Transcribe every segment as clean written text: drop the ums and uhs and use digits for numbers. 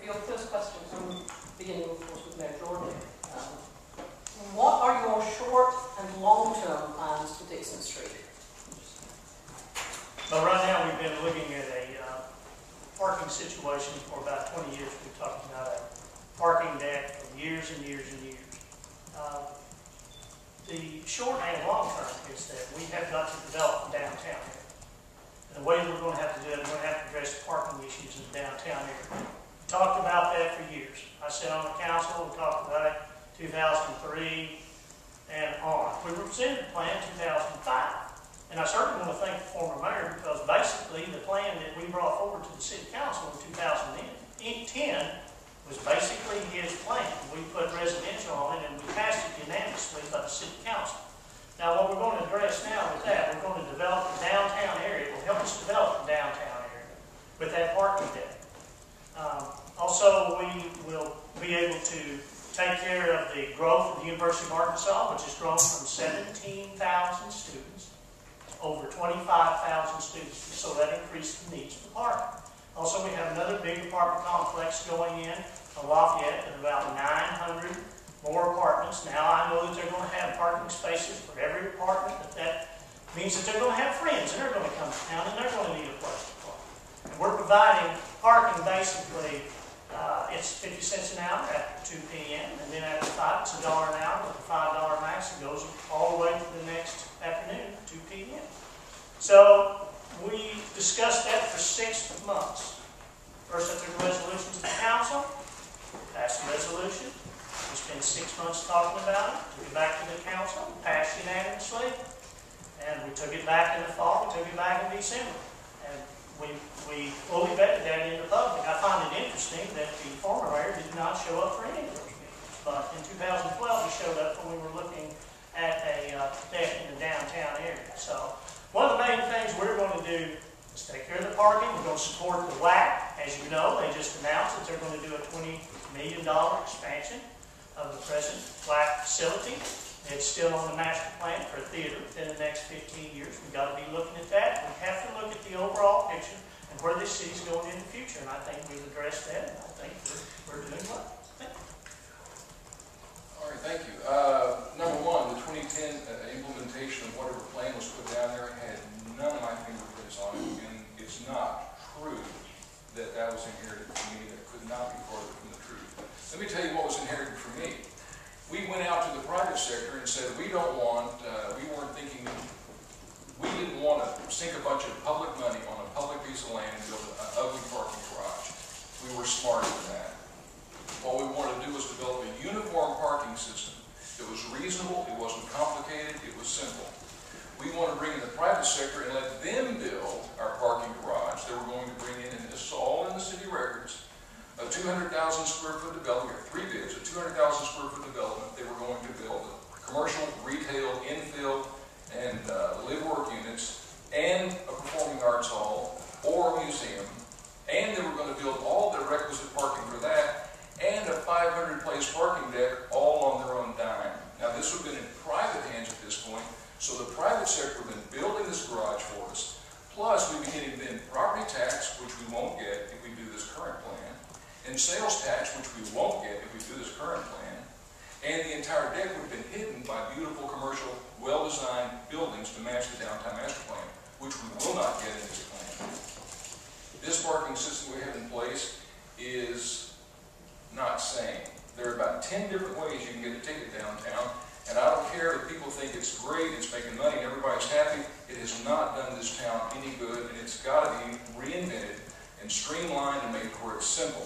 your first question from beginning, of course, with Mayor Jordan. What are your short and long-term plans for Dickson Street? Well, right now we've been looking at a parking situation for about 20 years. We've talked about a parking deck for years and years and years. The short and long term is that we have got to develop the downtown area. And the way we're going to have to do it, we're going to have to address the parking issues in the downtown area. We talked about that for years. I sat on the council, we talked about it 2003 and on. We presented the plan in 2005. And I certainly want to thank the former mayor because basically the plan that we brought forward to the city council in 2010 was basically his plan. We put residential on it and we passed it unanimously by the city council. Now what we're going to address now with that, we're going to develop the downtown area. It will help us develop the downtown area with that parking deck. Also, we will be able to take care of the growth of the University of Arkansas, which has grown from 17,000 students over 25,000 students, so that increased the needs for parking. Also, we have another big apartment complex going in Lafayette with about 900 more apartments. Now, I know that they're going to have parking spaces for every apartment, but that means that they're going to have friends, and they're going to come to town, and they're going to need a place to park. And we're providing parking basically, it's 50 cents an hour after 2 p.m., and then after 5, it's $1 an hour with a $5 max. It goes all the way to the next afternoon, 2 p.m. So we discussed that for 6 months. First, I took a resolution to the council, passed a resolution. We spent 6 months talking about it, took it back to the council, passed unanimously, and we took it back in the fall, we took it back in December. And we fully vetted that in the public. I find it interesting that the former mayor did not show up for any of those meetings. But in 2012, he showed up when we were looking at a deck in the downtown area. So one of the main things we're going to do is take care of the parking. We're going to support the WAC. As you know, they just announced that they're going to do a $20 million expansion of the present WAC facility. It's still on the master plan for a theater within the next 15 years. We've got to be looking at that. We have to look at the overall picture and where this city's going in the future. And I think we've addressed that, and I think we're doing well. Thank you. All right, thank you. Number one, the 2010 implementation of whatever plan was put down there had none of my fingerprints on it, and it's not true that that was inherited from me. That could not be farther from the truth. Let me tell you what was inherited from me. We went out to the private sector and said we don't want, we didn't want to sink a bunch of public money on a public piece of land and build an ugly parking garage. We were smarter than that. What we wanted to do was develop a uniform parking system. It was reasonable, it wasn't complicated, it was simple. We want to bring in the private sector and let them build our parking garage. They were going to bring in, and this is all in the city records, a 200,000 square foot development. We have 3 bids, a 200,000 square foot development. They were going to build commercial, retail, infill, and live-work units, and a performing arts hall or a museum. And they were going to build all the requisite parking for that, and a 500-place parking deck, all on their own dime. Now, this would have been in private hands at this point, so the private sector would have been building this garage for us. Plus, we'd be getting then property tax, which we won't get if we do this current plan, and sales tax, which we won't get if we do this current plan, and the entire deck would have been hidden by beautiful commercial, well-designed buildings to match the downtown master plan, which we will not get in this plan. This parking system we have in place is not sane. There are about 10 different ways you can get a ticket downtown, and I don't care if people think it's great, it's making money, and everybody's happy. It has not done this town any good, and it's got to be reinvented and streamlined and made where it's simple.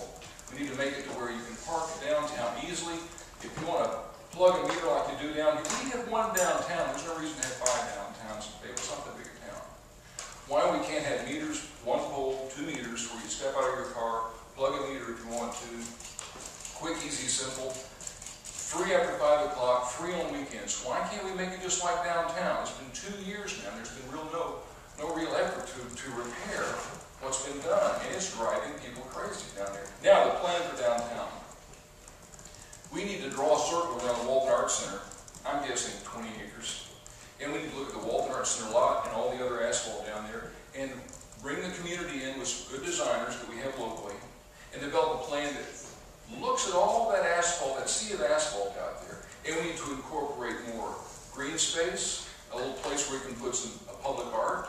We need to make it to where you can park downtown easily. If you want to plug a meter like you do down here, we have one downtown. There's no reason to have 5 downtowns in Fayetteville. It's not that big a town. Why we can't have meters, 1 pole, 2 meters, where you step out of your car, plug a meter if you want to. Quick, easy, simple. Free after 5 o'clock, free on weekends. Why can't we make it just like downtown? It's been 2 years now. There's been no real effort to repair what's been done, and it's driving people crazy down there. Now, the plan for downtown. We need to draw a circle around the Walton Arts Center. I'm guessing 20 acres. And we need to look at the Walton Arts Center lot and all the other asphalt down there and bring the community in with some good designers that we have locally and develop a plan that looks at all that asphalt, that sea of asphalt out there, and we need to incorporate more green space, a little place where we can put some public art,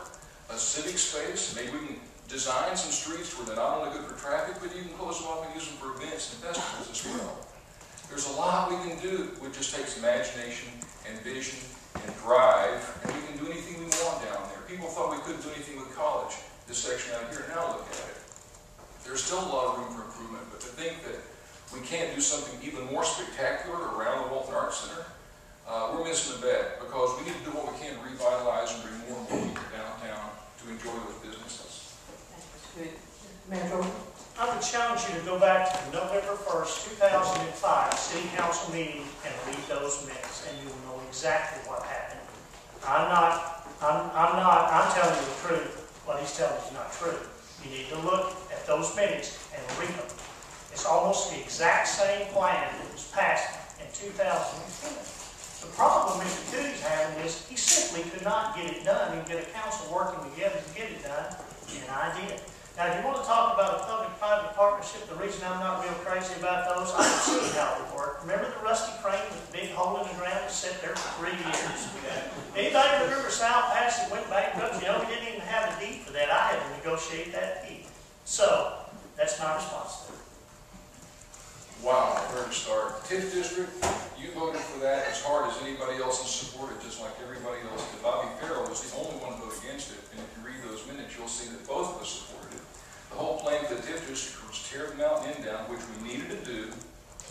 a civic space. Maybe we can design some streets where they're not only good for traffic, but you can close them off and use them for events and festivals as well. There's a lot we can do. It just takes imagination and vision and drive, and we can do anything we want down there. People thought we couldn't do anything with college, this section out here. Now look at it. There's still a lot of room for improvement, but to think that we can't do something even more spectacular around the Walton Arts Center, we're missing the bet, because we need to do what we can to revitalize and bring more and more people downtown to enjoy those businesses. Good. Mayor Jordan? I would challenge you to go back to the November 1st, 2005 City Council meeting and read those minutes, and you will know exactly what happened. I'm telling you the truth. What he's telling you is not true. You need to look at those minutes and read them. It's almost the exact same plan that was passed in 2010. The problem Mr. Cootie's having is he simply could not get it done and get a council working together to get it done, and I did. Now, if you want to talk about a public-private partnership, the reason I'm not real crazy about those, I can see how it would work. Remember the rusty crane with the big hole in the ground that sat there for 3 years? Anybody remember South Pass that went bankrupt? You know, we didn't even have a deed for that. I had to negotiate that deed. So, that's my response to it. Wow, where to start? 10th District, you voted for that as hard as anybody else and supported, just like everybody else did. Bobby Farrell was the only one to vote against it, and if you read those minutes, you'll see that both of us supported it. The whole plan for the 10th District was tear the mountain end down, which we needed to do,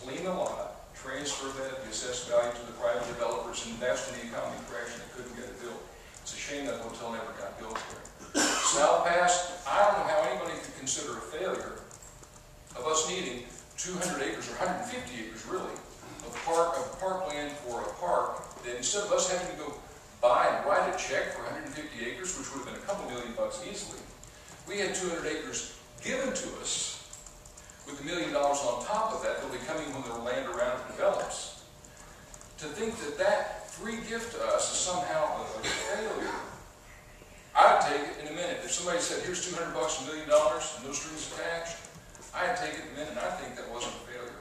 clean the lot, transfer that, the assessed value to the private developers, invest in the economy crash, and they couldn't get it built. It's a shame that hotel never got built there. South Pass, I don't know how anybody could consider a failure of us needing 200 acres, or 150 acres really, of parkland for a park, that instead of us having to go buy and write a check for 150 acres, which would have been a couple $1 million easily, we had 200 acres given to us with $1 million on top of that. They'll be coming when the land around it develops. To think that that free gift to us is somehow a failure, I'd take it in a minute. If somebody said, here's $200 $1 million, and no strings attached, I'd take it in a minute, and I think that wasn't a failure.